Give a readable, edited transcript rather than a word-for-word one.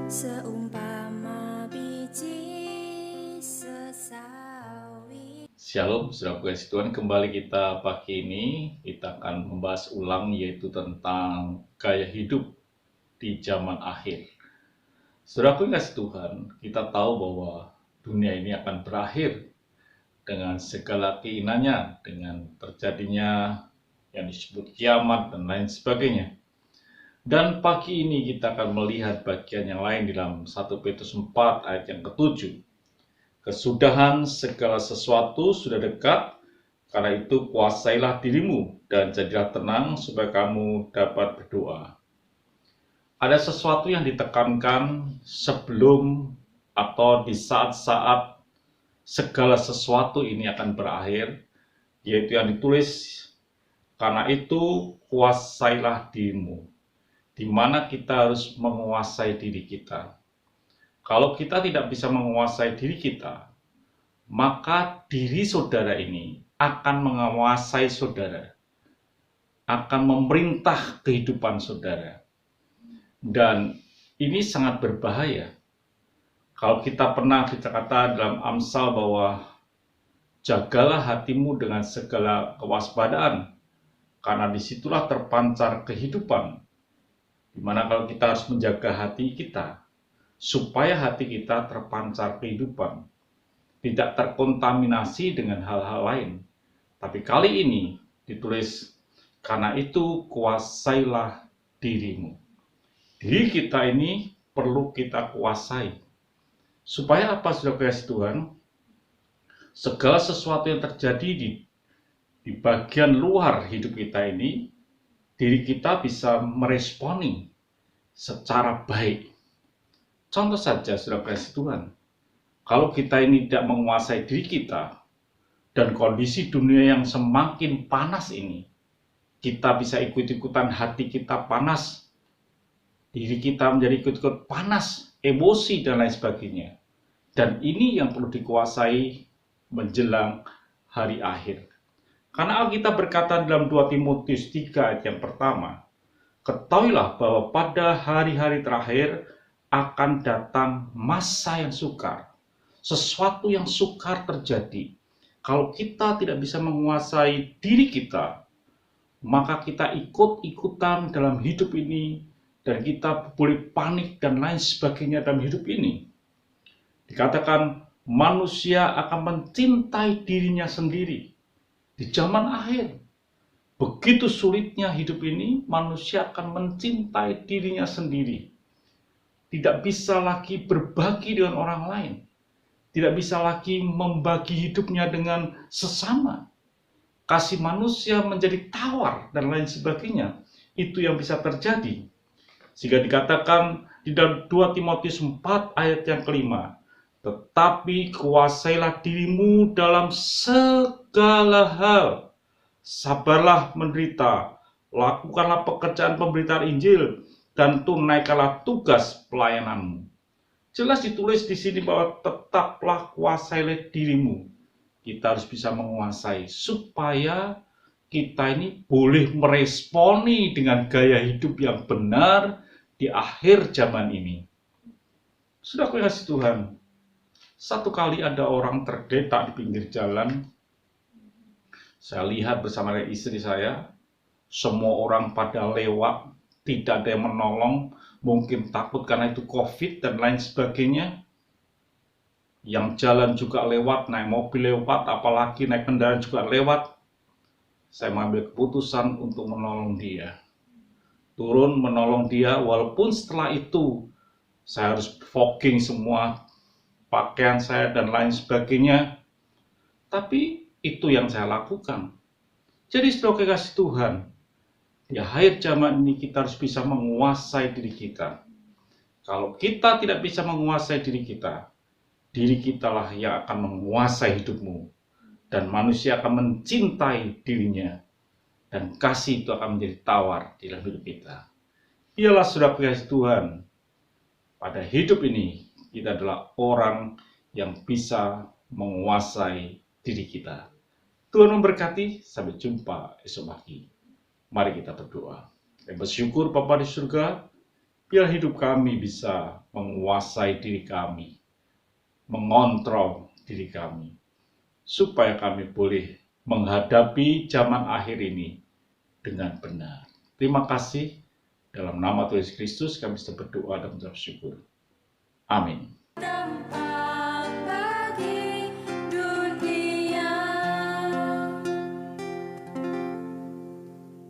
Seumpama biji sesawi. Shalom, saudara kasih Tuhan. Kembali kita pagi ini, kita akan membahas ulang yaitu tentang gaya hidup di zaman akhir. Saudara kasih Tuhan, kita tahu bahwa dunia ini akan berakhir dengan segala keinginannya, dengan terjadinya yang disebut kiamat dan lain sebagainya. Dan pagi ini kita akan melihat bagian yang lain dalam 1 Petrus 4 ayat yang ke-7. Kesudahan segala sesuatu sudah dekat, karena itu kuasailah dirimu dan jadilah tenang supaya kamu dapat berdoa. Ada sesuatu yang ditekankan sebelum atau di saat-saat segala sesuatu ini akan berakhir, yaitu yang ditulis, karena itu kuasailah dirimu, di mana kita harus menguasai diri kita. Kalau kita tidak bisa menguasai diri kita, maka diri saudara ini akan menguasai saudara, akan memerintah kehidupan saudara. Dan ini sangat berbahaya. Kalau kita pernah berkata dalam Amsal bahwa jagalah hatimu dengan segala kewaspadaan, karena disitulah terpancar kehidupan. Dimana kalau kita harus menjaga hati kita, supaya hati kita terpancar kehidupan, tidak terkontaminasi dengan hal-hal lain. Tapi kali ini ditulis, karena itu kuasailah dirimu. Diri kita ini perlu kita kuasai. Supaya apa, saudara kasih Tuhan? Segala sesuatu yang terjadi di bagian luar hidup kita ini, diri kita bisa meresponi secara baik. Contoh saja, saudara kasih Tuhan, kalau kita ini tidak menguasai diri kita, dan kondisi dunia yang semakin panas ini, kita bisa ikut-ikutan, hati kita panas, diri kita menjadi ikut-ikut panas, emosi dan lain sebagainya. Dan ini yang perlu dikuasai menjelang hari akhir. Karena Alkitab berkata dalam 2 Timotius 3 ayat yang pertama, ketahuilah bahwa pada hari-hari terakhir akan datang masa yang sukar. Sesuatu yang sukar terjadi. Kalau kita tidak bisa menguasai diri kita, maka kita ikut-ikutan dalam hidup ini, dan kita boleh panik dan lain sebagainya dalam hidup ini. Dikatakan manusia akan mencintai dirinya sendiri di zaman akhir. Begitu sulitnya hidup ini, manusia akan mencintai dirinya sendiri. Tidak bisa lagi berbagi dengan orang lain. Tidak bisa lagi membagi hidupnya dengan sesama. Kasih manusia menjadi tawar dan lain sebagainya. Itu yang bisa terjadi. Sehingga dikatakan di dalam 2 Timotius 4 ayat yang kelima, tetapi kuasailah dirimu dalam segala hal. Sabarlah menderita, lakukanlah pekerjaan pemberitaan Injil, dan tunaikanlah tugas pelayananmu. Jelas ditulis di sini bahwa tetaplah kuasailah dirimu. Kita harus bisa menguasai supaya kita ini boleh meresponi dengan gaya hidup yang benar di akhir zaman ini. Sudah kasih Tuhan, satu kali ada orang tergeletak di pinggir jalan. Saya lihat bersama istri saya, semua orang pada lewat, tidak ada yang menolong, mungkin takut karena itu COVID dan lain sebagainya. Yang jalan juga lewat, naik mobil lewat, apalagi naik kendaraan juga lewat. Saya mengambil keputusan untuk menolong dia. Turun menolong dia, walaupun setelah itu saya harus fogging semua pakaian saya dan lain sebagainya. Tapi itu yang saya lakukan. Jadi saudara kasih Tuhan, di akhir zaman ini kita harus bisa menguasai diri kita. Kalau kita tidak bisa menguasai diri kita lah yang akan menguasai hidupmu. Dan manusia akan mencintai dirinya. Dan kasih itu akan menjadi tawar di dalam hidup kita. Ialah saudara kasih Tuhan, pada hidup ini kita adalah orang yang bisa menguasai diri kita. Tuhan memberkati, sampai jumpa esok pagi. Mari kita berdoa. Bersyukur Bapa di surga, Biar hidup kami bisa menguasai diri kami, mengontrol diri kami, supaya kami boleh menghadapi zaman akhir ini dengan benar. Terima kasih. Dalam nama Tuhan Yesus Kristus kami berdoa dan mengucap syukur. Amin.